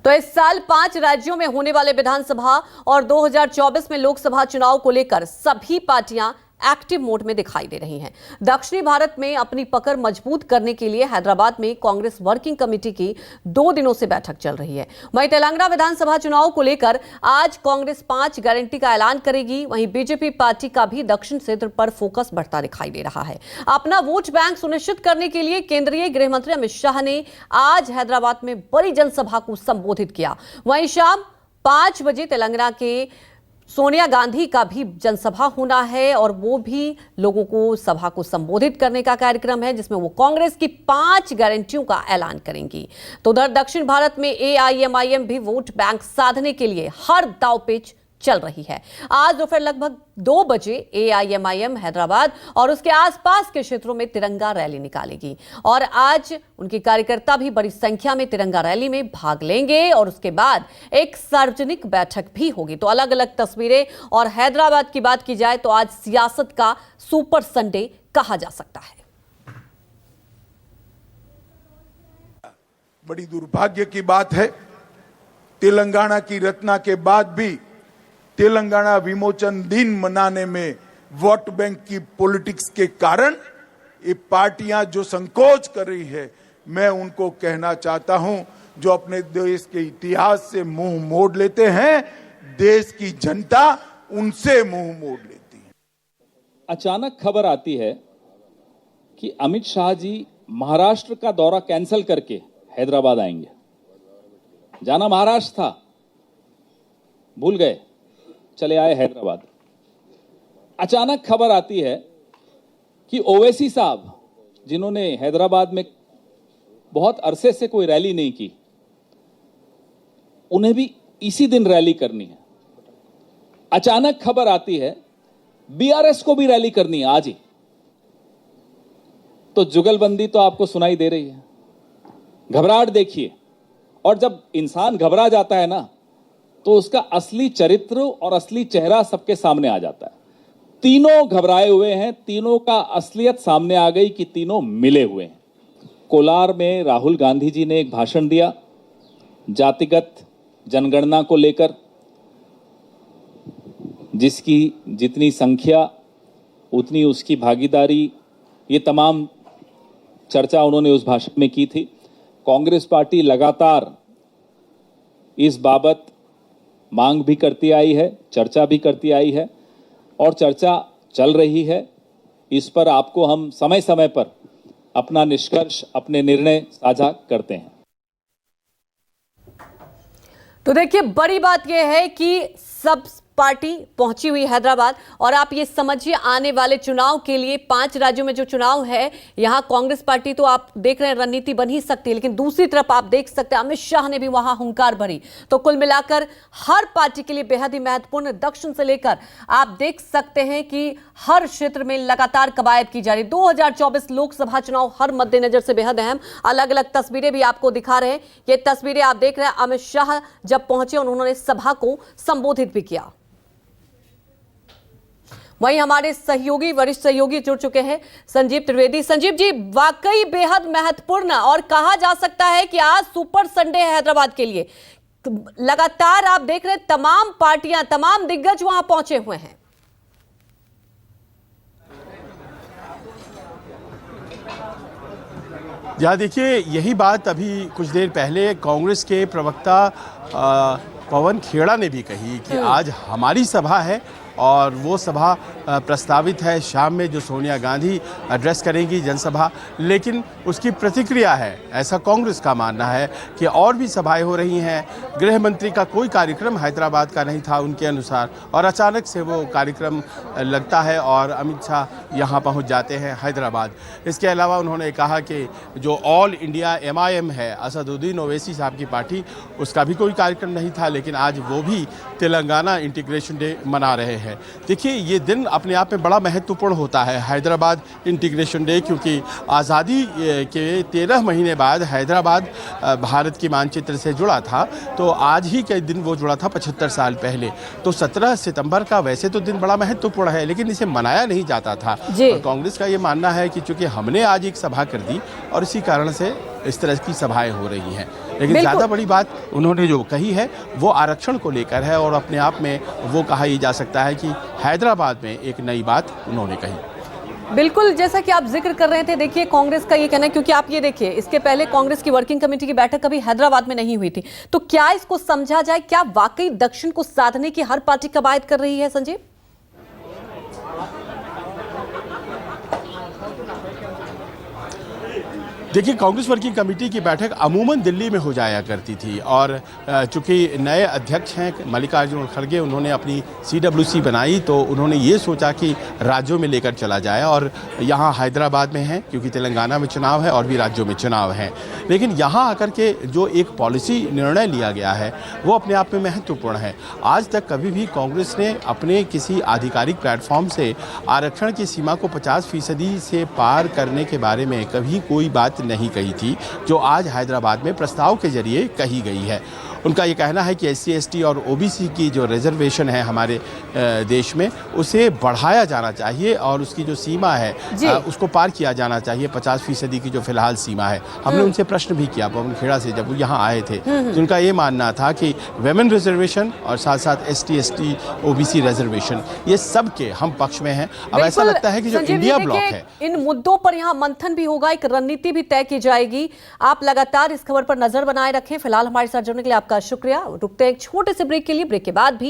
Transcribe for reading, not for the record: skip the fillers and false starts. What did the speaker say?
तो इस साल 5 राज्यों में होने वाले विधानसभा और 2024 में लोकसभा चुनाव को लेकर सभी पार्टियां एक्टिव मोड में दिखाई दे रही हैं। दक्षिणी भारत में अपनी पकड़ मजबूत करने के लिए हैदराबाद में कांग्रेस वर्किंग कमेटी की 2 दिनों से बैठक चल रही है। वहीं तेलंगाना विधानसभा चुनाव को लेकर आज कांग्रेस 5 गारंटी का ऐलान करेगी। वहीं बीजेपी पार्टी का भी दक्षिण क्षेत्र पर फोकस बढ़ता दिखाई दे रहा है। अपना वोट बैंक सुनिश्चित करने के लिए केंद्रीय गृह मंत्री अमित शाह ने आज हैदराबाद में बड़ी जनसभा को संबोधित किया। वहीं शाम 5 बजे तेलंगाना के सोनिया गांधी का भी जनसभा होना है और वो भी लोगों को सभा को संबोधित करने का कार्यक्रम है, जिसमें वो कांग्रेस की 5 गारंटियों का ऐलान करेंगी। तो उधर दक्षिण भारत में एआईएमआईएम भी वोट बैंक साधने के लिए हर दांवपेच चल रही है। आज दोपहर लगभग 2 बजे एआईएमआईएम हैदराबाद और उसके आसपास के क्षेत्रों में तिरंगा रैली निकालेगी और आज उनके कार्यकर्ता भी बड़ी संख्या में तिरंगा रैली में भाग लेंगे और उसके बाद एक सार्वजनिक बैठक भी होगी। तो अलग अलग तस्वीरें। और हैदराबाद की बात की जाए तो आज सियासत का सुपर संडे कहा जा सकता है। बड़ी दुर्भाग्य की बात है, तेलंगाना की रचना के बाद भी तेलंगाना विमोचन दिन मनाने में वोट बैंक की पॉलिटिक्स के कारण ये पार्टियां जो संकोच कर रही है, मैं उनको कहना चाहता हूं, जो अपने देश के इतिहास से मुंह मोड़ लेते हैं, देश की जनता उनसे मुंह मोड़ लेती है। अचानक खबर आती है कि अमित शाह जी महाराष्ट्र का दौरा कैंसिल करके हैदराबाद आएंगे। जाना महाराष्ट्र था, भूल गए, चले आए हैदराबाद। अचानक खबर आती है कि ओवैसी साहब, जिन्होंने हैदराबाद में बहुत अरसे से कोई रैली नहीं की, उन्हें भी इसी दिन रैली करनी है। अचानक खबर आती है बीआरएस को भी रैली करनी है आज ही। तो जुगलबंदी तो आपको सुनाई दे रही है। घबराहट देखिए, और जब इंसान घबरा जाता है ना, तो उसका असली चरित्र और असली चेहरा सबके सामने आ जाता है। तीनों घबराए हुए हैं, तीनों का असलियत सामने आ गई कि तीनों मिले हुए हैं। कोलार में राहुल गांधी जी ने एक भाषण दिया जातिगत जनगणना को लेकर, जिसकी जितनी संख्या उतनी उसकी भागीदारी, ये तमाम चर्चा उन्होंने उस भाषण में की थी। कांग्रेस पार्टी लगातार इस बाबत मांग भी करती आई है, चर्चा भी करती आई है और चर्चा चल रही है। इस पर आपको हम समय समय पर अपना निष्कर्ष, अपने निर्णय साझा करते हैं। तो देखिए, बड़ी बात यह है कि सब पार्टी पहुंची हुई हैदराबाद और आप ये समझिए, आने वाले चुनाव के लिए 5 राज्यों में जो चुनाव है, यहां कांग्रेस पार्टी तो आप देख रहे हैं रणनीति बन ही सकती है, लेकिन दूसरी तरफ आप देख सकते हैं अमित शाह ने भी वहां हुंकार भरी। तो कुल मिलाकर हर पार्टी के लिए बेहद ही महत्वपूर्ण, दक्षिण से लेकर आप देख सकते हैं कि हर क्षेत्र में लगातार कवायद की जा रही। 2024 लोकसभा चुनाव हर मद्देनजर से बेहद अहम। अलग अलग तस्वीरें भी आपको दिखा रहे हैं। ये तस्वीरें आप देख रहे हैं, अमित शाह जब पहुंचे उन्होंने सभा को संबोधित भी किया। वहीं हमारे सहयोगी, वरिष्ठ सहयोगी जुड़ चुके हैं, संजीव त्रिवेदी। संजीव जी, वाकई बेहद महत्वपूर्ण और कहा जा सकता है कि आज सुपर संडे है हैदराबाद के लिए। लगातार आप देख रहे हैं तमाम पार्टियां, तमाम दिग्गज वहां पहुंचे हुए हैं। यहाँ देखिए, यही बात अभी कुछ देर पहले कांग्रेस के प्रवक्ता पवन खेड़ा ने भी कही कि आज हमारी सभा है और वो सभा प्रस्तावित है शाम में, जो सोनिया गांधी एड्रेस करेंगी जनसभा। लेकिन उसकी प्रतिक्रिया है, ऐसा कांग्रेस का मानना है कि और भी सभाएं हो रही हैं। गृह मंत्री का कोई कार्यक्रम हैदराबाद का नहीं था उनके अनुसार, और अचानक से वो कार्यक्रम लगता है और अमित शाह यहाँ पहुँच जाते हैं हैदराबाद। इसके अलावा उन्होंने कहा कि जो ऑल इंडिया एमआईएम है, असदुद्दीन ओवैसी साहब की पार्टी, उसका भी कोई कार्यक्रम नहीं था, लेकिन आज वो भी तेलंगाना इंटीग्रेशन डे मना रहे हैं। देखिए, ये दिन अपने आप में बड़ा महत्वपूर्ण होता है, हैदराबाद इंटीग्रेशन डे, क्योंकि आज़ादी के 13 महीने बाद हैदराबाद भारत की मानचित्र से जुड़ा था। तो आज ही के दिन वो जुड़ा था 75 साल पहले। तो 17 सितंबर का वैसे तो दिन बड़ा महत्वपूर्ण है, लेकिन इसे मनाया नहीं जाता था। और कांग्रेस का ये मानना है कि चूंकि हमने आज एक सभा कर दी और इसी कारण से इस तरह की सभाएं हो रही हैं। लेकिन बिल्कुल। ज़्यादा बड़ी बात उन्होंने जो कही है वो आरक्षण को लेकर है, और अपने आप में वो कहा ही जा सकता है कि हैदराबाद में एक नई बात उन्होंने कही। बिल्कुल, जैसा कि आप जिक्र कर रहे थे, देखिए कांग्रेस का ये कहना है, क्योंकि आप ये देखिए इसके पहले कांग्रेस की वर्किंग कमेटी की बैठक कभी हैदराबाद में नहीं हुई थी, तो क्या इसको समझा जाए, क्या वाकई दक्षिण को साधने की हर पार्टी कवायद कर रही है संजीव? देखिए, कांग्रेस वर्किंग कमेटी की बैठक अमूमन दिल्ली में हो जाया करती थी, और चूंकि नए अध्यक्ष हैं मल्लिकार्जुन खड़गे, उन्होंने अपनी CWC बनाई तो उन्होंने ये सोचा कि राज्यों में लेकर चला जाए, और यहाँ हैदराबाद में है क्योंकि तेलंगाना में चुनाव है और भी राज्यों में चुनाव है। लेकिन यहाँ आकर के जो एक पॉलिसी निर्णय लिया गया है वो अपने आप में महत्वपूर्ण है। आज तक कभी भी कांग्रेस ने अपने किसी आधिकारिक प्लेटफॉर्म से आरक्षण की सीमा को 50% से पार करने के बारे में कभी कोई बात नहीं कही थी, जो आज हैदराबाद में प्रस्ताव के जरिए कही गई है। उनका ये कहना है कि SC, ST और OBC की जो रिजर्वेशन है हमारे देश में, उसे बढ़ाया जाना चाहिए और उसकी जो सीमा है उसको पार किया जाना चाहिए 50% की जो फिलहाल सीमा है। हमने उनसे प्रश्न भी किया पवन खेड़ा से, जब वो यहाँ आए थे, तो उनका ये मानना था कि वेमेन रिजर्वेशन और साथ साथ ST, ST, OBC रिजर्वेशन, ये सब के हम पक्ष में हैं। अब ऐसा लगता है कि जो इंडिया ब्लॉक है, इन मुद्दों पर यहाँ मंथन भी होगा, एक रणनीति भी तय की जाएगी। आप लगातार इस खबर पर नजर बनाए रखें। फिलहाल हमारे साथ जुड़ने के लिए आपका शुक्रिया। रुकते हैं एक छोटे से ब्रेक के लिए, ब्रेक के बाद भी